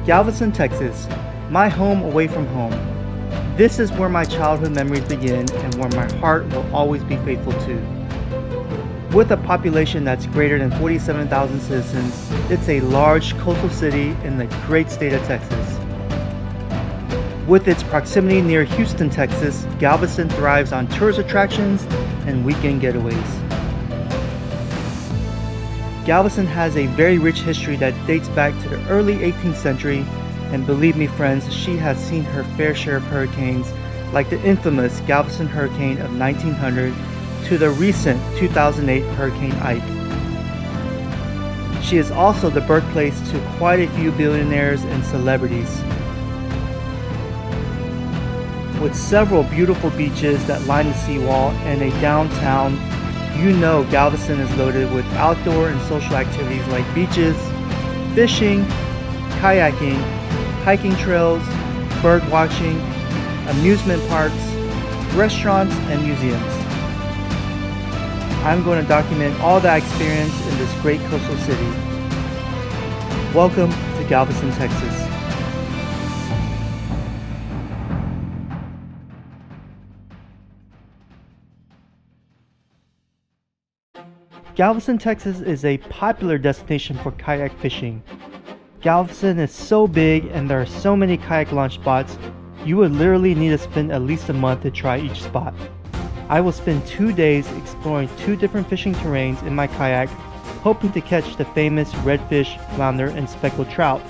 Galveston, Texas, my home away from home. This is where my childhood memories begin and where my heart will always be faithful to. With a population that's greater than 47,000 citizens, it's a large coastal city in the great state of Texas. With its proximity near Houston, Texas, Galveston thrives on tourist attractions and weekend getaways. Galveston has a very rich history that dates back to the early 18th century, and believe me friends, she has seen her fair share of hurricanes, like the infamous Galveston hurricane of 1900 to the recent 2008 Hurricane Ike. She is also the birthplace to quite a few billionaires and celebrities. With several beautiful beaches that line the seawall and a downtown, you know Galveston is loaded with outdoor and social activities like beaches, fishing, kayaking, hiking trails, bird watching, amusement parks, restaurants, and museums. I'm going to document all that I experienced in this great coastal city. Welcome to Galveston, Texas. Galveston, Texas is a popular destination for kayak fishing. Galveston is so big and there are so many kayak launch spots, you would literally need to spend at least a month to try each spot. I will spend 2 days exploring 2 different fishing terrains in my kayak, hoping to catch the famous redfish, flounder, and speckled trout.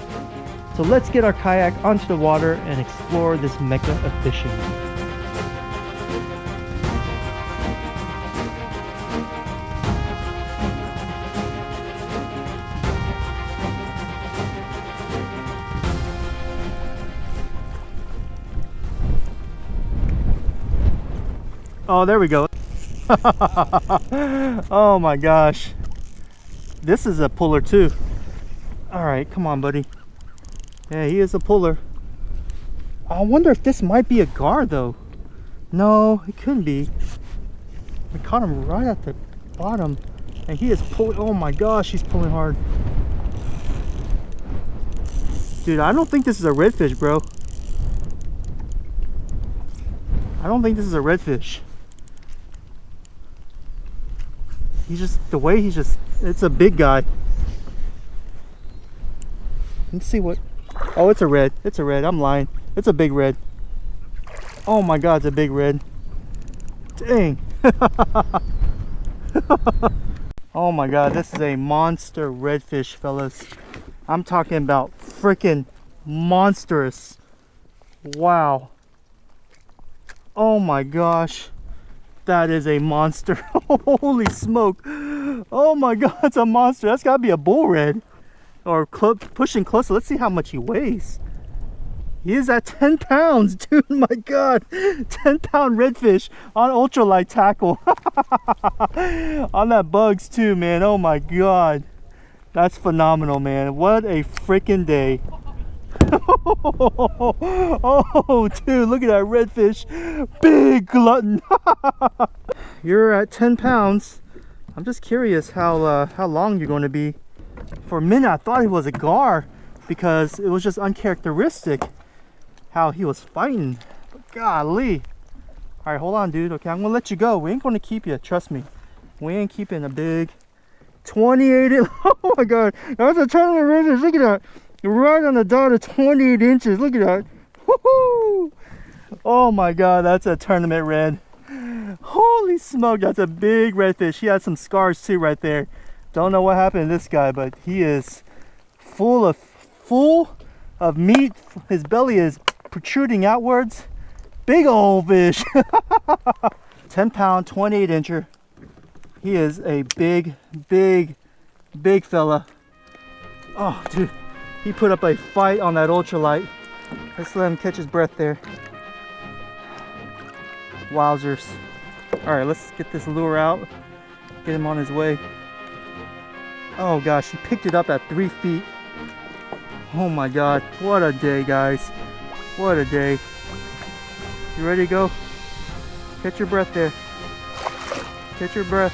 So let's get our kayak onto the water and explore this mecca of fishing. Oh, there we go. Oh my gosh. This is a puller too. Alright, come on, buddy. Yeah, he is a puller. I wonder if this might be a gar though. No, it couldn't be. I caught him right at the bottom. And he is pulling. Oh my gosh, he's pulling hard. Dude, I don't think this is a redfish, bro. I don't think this is a redfish. He's just, the way he's just, it's a big guy. Let's see what, oh, it's a red. It's a red, I'm lying. It's a big red. Oh my God, it's a big red. Dang. Oh my God, this is a monster redfish, fellas. I'm talking about freaking monstrous. Wow. Oh my gosh. That is a monster. Holy smoke. Oh my God, it's a monster. That's gotta be a bull red. Or pushing closer. Let's see how much he weighs. He is at 10 pounds, dude. My God. 10-pound redfish on ultralight tackle. On that bugs too, man. Oh my God. That's phenomenal, man. What a freaking day. Oh, dude, look at that redfish. Big glutton. You're at 10 pounds. I'm just curious how long you're going to be. For a minute, I thought he was a gar because it was just uncharacteristic how he was fighting. But golly. All right, hold on, dude. Okay, I'm going to let you go. We ain't going to keep you. Trust me. We ain't keeping a big 28. Oh, my God. That's a tournament redfish. Look at that. Right on the dot of 28 inches. Look at that. Woohoo! Oh my God, that's a tournament red. Holy smoke, that's a big redfish. He had some scars too right there. Don't know what happened to this guy, but he is full of meat. His belly is protruding outwards. Big old fish. 10 pound, 28 incher. He is a big fella. Oh, dude. He put up a fight on that ultralight. Let's let him catch his breath there. Wowzers. Alright, let's get this lure out. Get him on his way. Oh gosh, he picked it up at 3 feet. Oh my God. What a day, guys. What a day. You ready to go? Catch your breath there. Catch your breath.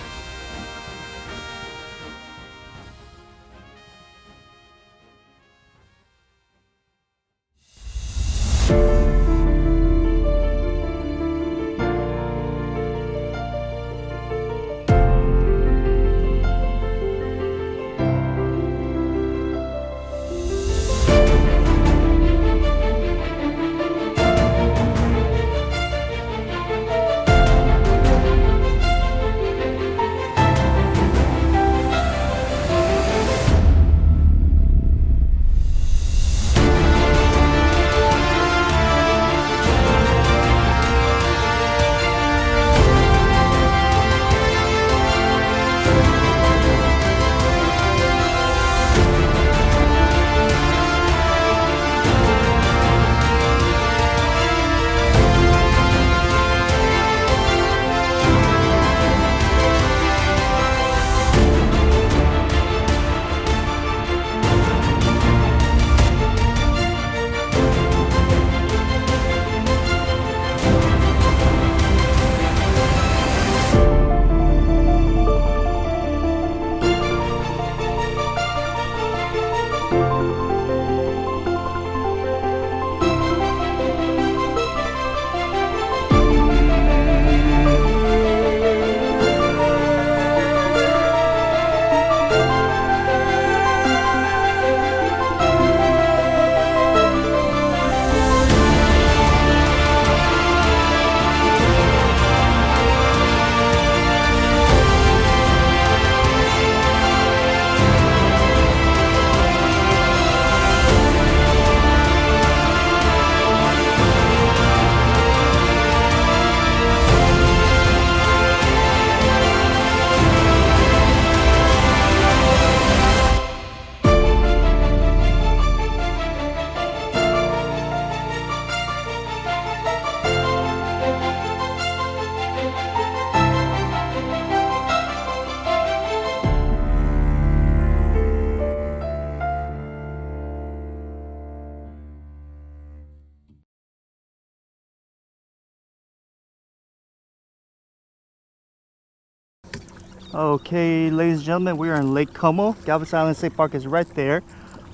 Okay, ladies and gentlemen, we are in Lake Como. Galveston Island State Park is right there.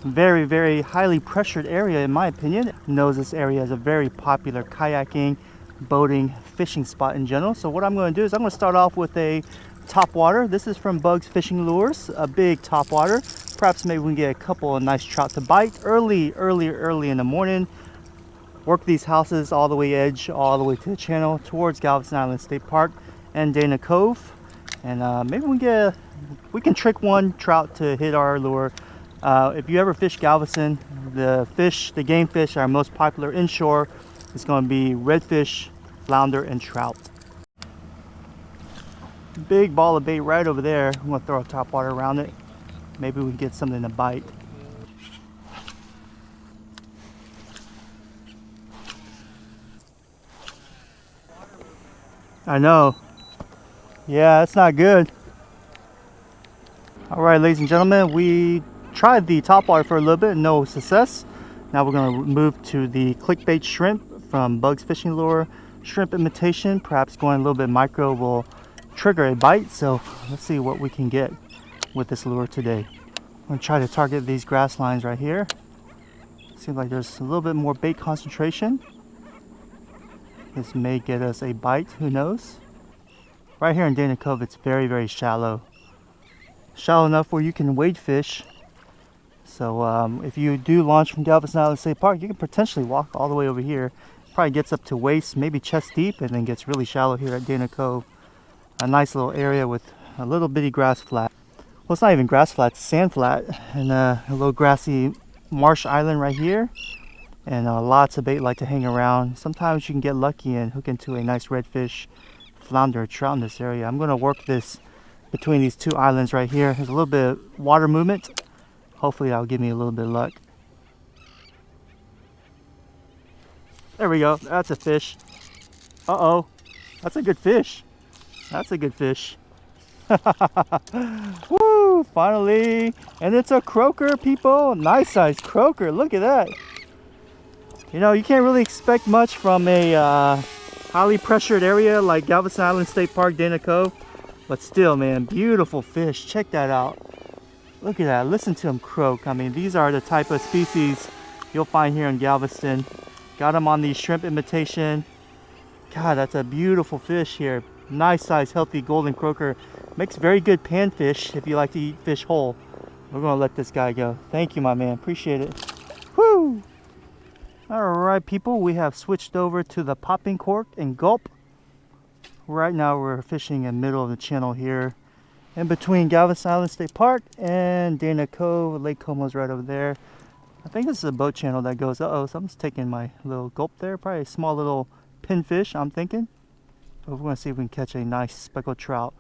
Very, very highly pressured area in my opinion. Knows this area as a very popular kayaking, boating, fishing spot in general. So what I'm going to do is I'm going to start off with a topwater. This is from Bugs Fishing Lures, a big topwater. Perhaps maybe we can get a couple of nice trout to bite early in the morning. Work these houses all the way edge, all the way to the channel towards Galveston Island State Park and Dana Cove. And maybe we can trick one trout to hit our lure. If you ever fish Galveston, the game fish are most popular inshore. It's going to be redfish, flounder, and trout. Big ball of bait right over there. I'm going to throw a topwater around it. Maybe we can get something to bite. I know. Yeah, that's not good. All right, ladies and gentlemen, we tried the topwater for a little bit, no success. Now we're going to move to the clickbait shrimp from Bugs Fishing Lure. Shrimp imitation, perhaps going a little bit micro will trigger a bite. So let's see what we can get with this lure today. I'm going to try to target these grass lines right here. Seems like there's a little bit more bait concentration. This may get us a bite, who knows? Right here in Dana Cove, it's very, very shallow. Shallow enough where you can wade fish. So if you do launch from Galveston Island State Park, you can potentially walk all the way over here. Probably gets up to waist, maybe chest deep, and then gets really shallow here at Dana Cove. A nice little area with a little bitty grass flat. Well, it's not even grass flat, it's sand flat. And a little grassy marsh island right here. And lots of bait like to hang around. Sometimes you can get lucky and hook into a nice redfish, flounder, trout in this area. I'm going to work this between these two islands right here. There's a little bit of water movement. Hopefully that'll give me a little bit of luck. There we go. That's a fish. Uh-oh. That's a good fish. That's a good fish. Woo! Finally. And it's a croaker, people. Nice size croaker. Look at that. You know, you can't really expect much from a highly pressured area like Galveston Island State Park, Dana Cove. But still, man, beautiful fish. Check that out. Look at that. Listen to them croak. I mean, these are the type of species you'll find here in Galveston. Got them on the shrimp imitation. God, that's a beautiful fish here. Nice size, healthy golden croaker. Makes very good panfish if you like to eat fish whole. We're going to let this guy go. Thank you, my man. Appreciate it. Woo! Alright, people. We have switched over to the popping cork and gulp. Right now we're fishing in the middle of the channel here. In between Galveston Island State Park and Dana Cove. Lake Como's right over there. I think this is a boat channel that goes, uh-oh, something's taking my little gulp there. Probably a small little pinfish, I'm thinking. But we're going to see if we can catch a nice speckled trout.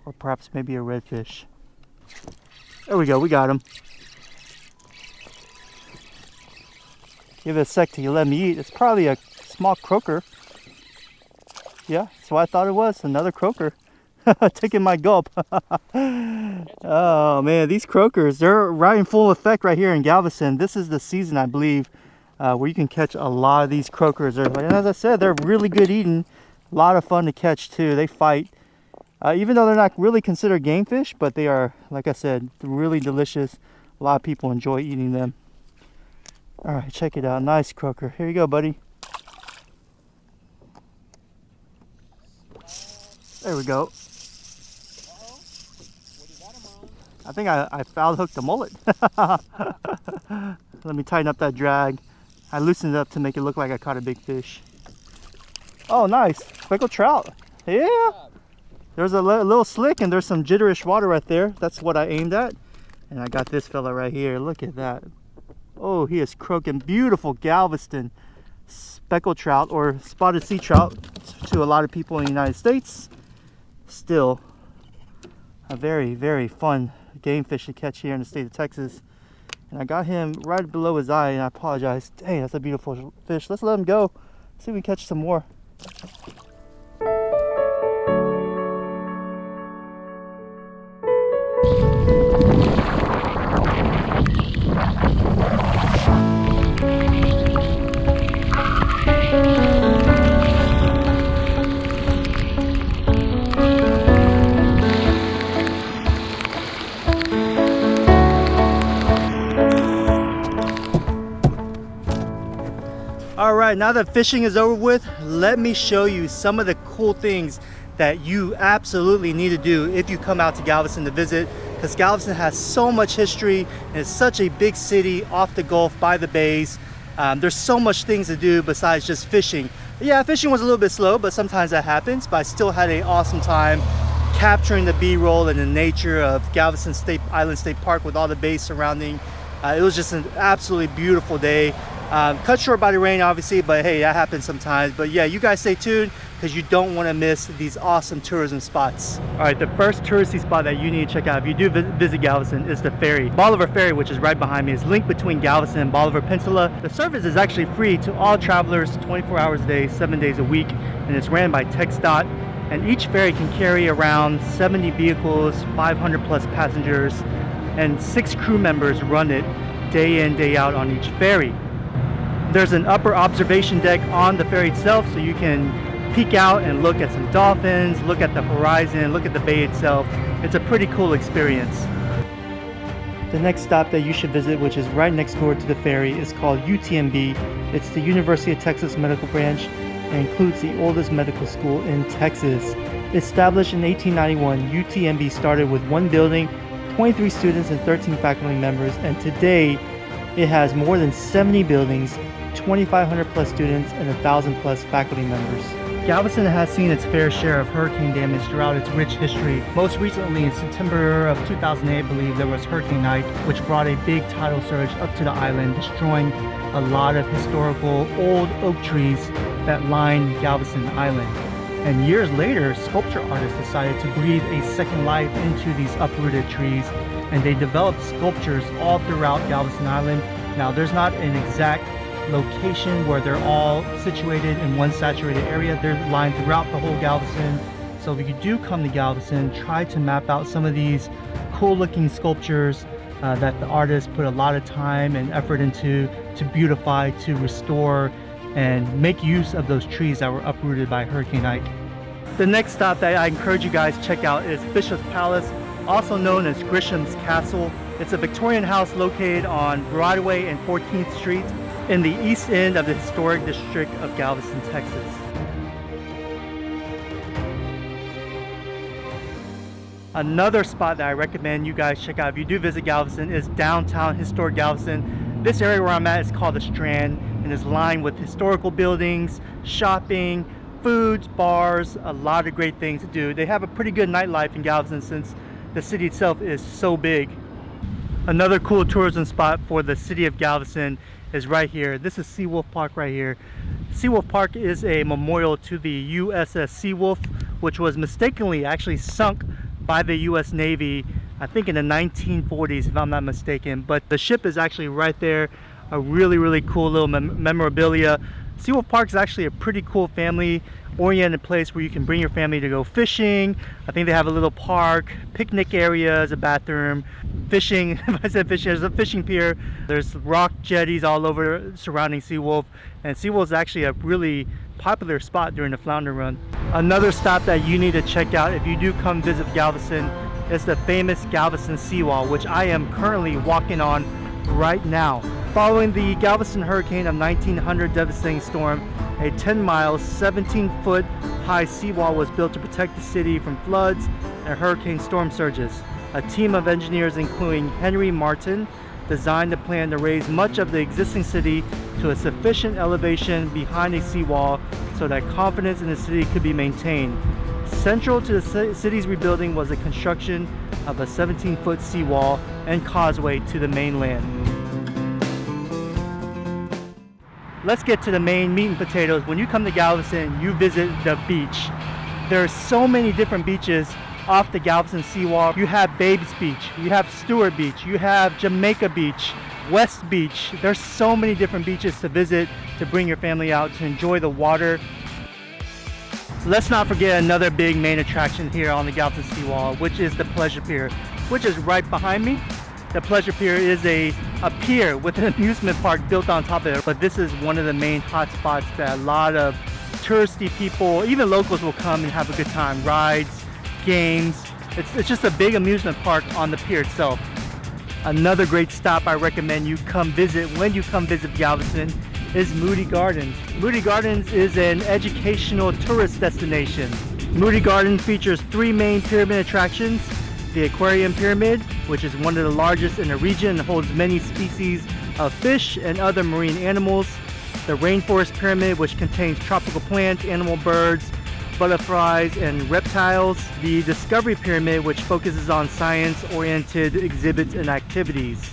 Or perhaps maybe a redfish. There we go, we got him. Give it a sec till you let me eat. It's probably a small croaker. Yeah, that's what I thought it was. Another croaker. Taking my gulp. Oh man, these croakers, they're right in full effect right here in Galveston. This is the season, I believe, where you can catch a lot of these croakers. And as I said, they're really good eating. A lot of fun to catch too. They fight. Even though they're not really considered game fish, but they are, like I said, really delicious. A lot of people enjoy eating them. All right, check it out. Nice croaker. Here you go, buddy. There we go. I think I foul hooked the mullet. Let me tighten up that drag. I loosened it up to make it look like I caught a big fish. Oh, nice. Speckled trout. Yeah. There's a little slick and there's some jitterish water right there. That's what I aimed at. And I got this fella right here. Look at that. Oh, he is croaking. Beautiful Galveston speckled trout or spotted sea trout to a lot of people in the United States. Still a very, very fun game fish to catch here in the state of Texas. And I got him right below his eye and I apologize. Dang, that's a beautiful fish. Let's let him go. See if we can catch some more. All right, now that fishing is over with, let me show you some of the cool things that you absolutely need to do if you come out to Galveston to visit, because Galveston has so much history and it's such a big city off the Gulf by the bays. There's so much things to do besides just fishing. Yeah, fishing was a little bit slow, but sometimes that happens. But I still had an awesome time capturing the B-roll and the nature of Galveston Island State Park with all the bays surrounding. It was just an absolutely beautiful day. Cut short by the rain, obviously, but hey, that happens sometimes. But yeah, you guys stay tuned because you don't want to miss these awesome tourism spots. All right, the first touristy spot that you need to check out if you do visit Galveston is the ferry. Bolivar Ferry, which is right behind me, is linked between Galveston and Bolivar Peninsula. The service is actually free to all travelers 24 hours a day, 7 days a week, and it's ran by TxDOT. And each ferry can carry around 70 vehicles, 500 plus passengers, and 6 crew members run it day in, day out on each ferry. There's an upper observation deck on the ferry itself, so you can peek out and look at some dolphins, look at the horizon, look at the bay itself. It's a pretty cool experience. The next stop that you should visit, which is right next door to the ferry, is called UTMB. It's the University of Texas Medical Branch and includes the oldest medical school in Texas. Established in 1891, UTMB started with 1 building, 23 students and 13 faculty members, and today it has more than 70 buildings, 2,500 plus students, and 1,000 plus faculty members. Galveston has seen its fair share of hurricane damage throughout its rich history. Most recently, in September of 2008, I believe, there was Hurricane Ike, which brought a big tidal surge up to the island, destroying a lot of historical old oak trees that line Galveston Island. And years later, sculpture artists decided to breathe a second life into these uprooted trees, and they developed sculptures all throughout Galveston Island. Now, there's not an exact location where they're all situated in one saturated area. They're lined throughout the whole Galveston. So if you do come to Galveston, try to map out some of these cool looking sculptures that the artists put a lot of time and effort into to beautify, to restore, and make use of those trees that were uprooted by Hurricane Ike. The next stop that I encourage you guys to check out is Bishop's Palace, also known as Grisham's Castle. It's a Victorian house located on Broadway and 14th Street in the east end of the historic district of Galveston, Texas. Another spot that I recommend you guys check out if you do visit Galveston is downtown historic Galveston. This area where I'm at is called the Strand and is lined with historical buildings, shopping, foods, bars, a lot of great things to do. They have a pretty good nightlife in Galveston since the city itself is so big. Another cool tourism spot for the city of Galveston is right here. This is Seawolf Park right here. Seawolf Park is a memorial to the USS Seawolf, which was mistakenly actually sunk by the US Navy, I think in the 1940s if I'm not mistaken. But the ship is actually right there. A really cool little memorabilia. Seawolf Park is actually a pretty cool family oriented place where you can bring your family to go fishing. I think they have a little park, picnic areas, a bathroom, fishing. If I said fishing, there's a fishing pier. There's rock jetties all over surrounding Seawolf, and Seawolf is actually a really popular spot during the flounder run. Another stop that you need to check out if you do come visit Galveston is the famous Galveston seawall, which I am currently walking on right now. Following the Galveston hurricane of 1900 devastating storm, a 10-mile, 17-foot high seawall was built to protect the city from floods and hurricane storm surges. A team of engineers, including Henry Martin, designed a plan to raise much of the existing city to a sufficient elevation behind a seawall so that confidence in the city could be maintained. Central to the city's rebuilding was the construction of a 17-foot seawall and causeway to the mainland. Let's get to the main meat and potatoes. When you come to Galveston, you visit the beach. There are so many different beaches off the Galveston seawall. You have Babes Beach, you have Stewart Beach, you have Jamaica Beach, West Beach. There's so many different beaches to visit, to bring your family out, to enjoy the water. Let's not forget another big main attraction here on the Galveston seawall, which is the Pleasure Pier, which is right behind me. The Pleasure Pier is a pier with an amusement park built on top of it, but this is one of the main hot spots that a lot of touristy people, even locals, will come and have a good time. Rides, games. It's just a big amusement park on the pier itself. Another great stop I recommend you come visit when you come visit Galveston is Moody Gardens. Moody Gardens is an educational tourist destination. Moody Garden features 3 main pyramid attractions. The Aquarium Pyramid, which is one of the largest in the region and holds many species of fish and other marine animals. The Rainforest Pyramid, which contains tropical plants, animal, birds, butterflies, and reptiles. The Discovery Pyramid, which focuses on science-oriented exhibits and activities.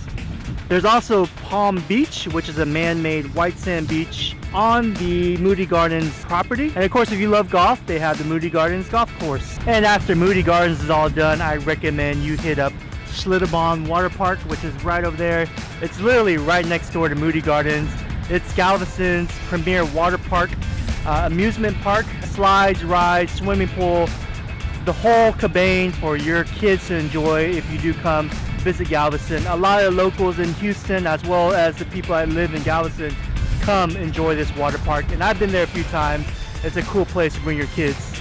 There's also Palm Beach, which is a man-made white sand beach on the Moody Gardens property. And of course, if you love golf, they have the Moody Gardens golf course. And after Moody Gardens is all done, I recommend you hit up Schlitterbahn Water Park, which is right over there. It's literally right next door to Moody Gardens. It's Galveston's premier water park, amusement park, slides, rides, swimming pool, the whole cabane for your kids to enjoy if you do come visit Galveston. A lot of locals in Houston, as well as the people that live in Galveston, come enjoy this water park, and I've been there a few times. It's a cool place to bring your kids.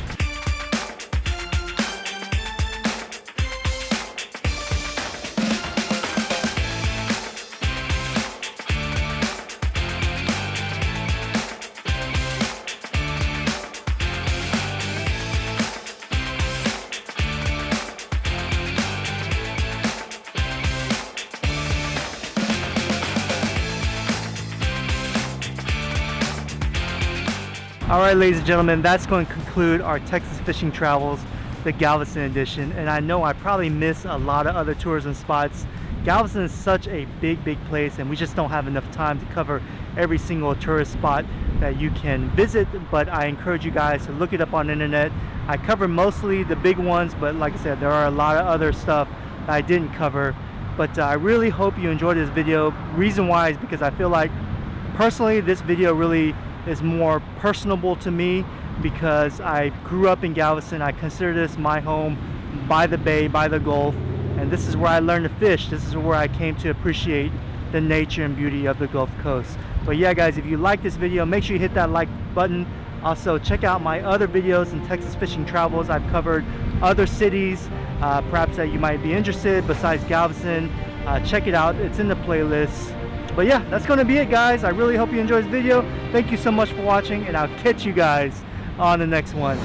Alright, ladies and gentlemen, that's going to conclude our Texas fishing travels, the Galveston edition. And I know I probably missed a lot of other tourism spots. Galveston is such a big place, and we just don't have enough time to cover every single tourist spot that you can visit. But I encourage you guys to look it up on the internet. I cover mostly the big ones, but like I said, there are a lot of other stuff that I didn't cover. But I really hope you enjoyed this video. Reason why is because I feel like personally this video really is more personable to me, because I grew up in Galveston. I consider this my home, by the bay, by the Gulf, and this is where I learned to fish. This is where I came to appreciate the nature and beauty of the Gulf Coast. But yeah guys, if you like this video, make sure you hit that like button. Also check out my other videos in Texas fishing travels. I've covered other cities perhaps that you might be interested besides Galveston. Check it out, it's in the playlist. But yeah, that's going to be it guys. I really hope you enjoyed this video. Thank you so much for watching, and I'll catch you guys on the next one.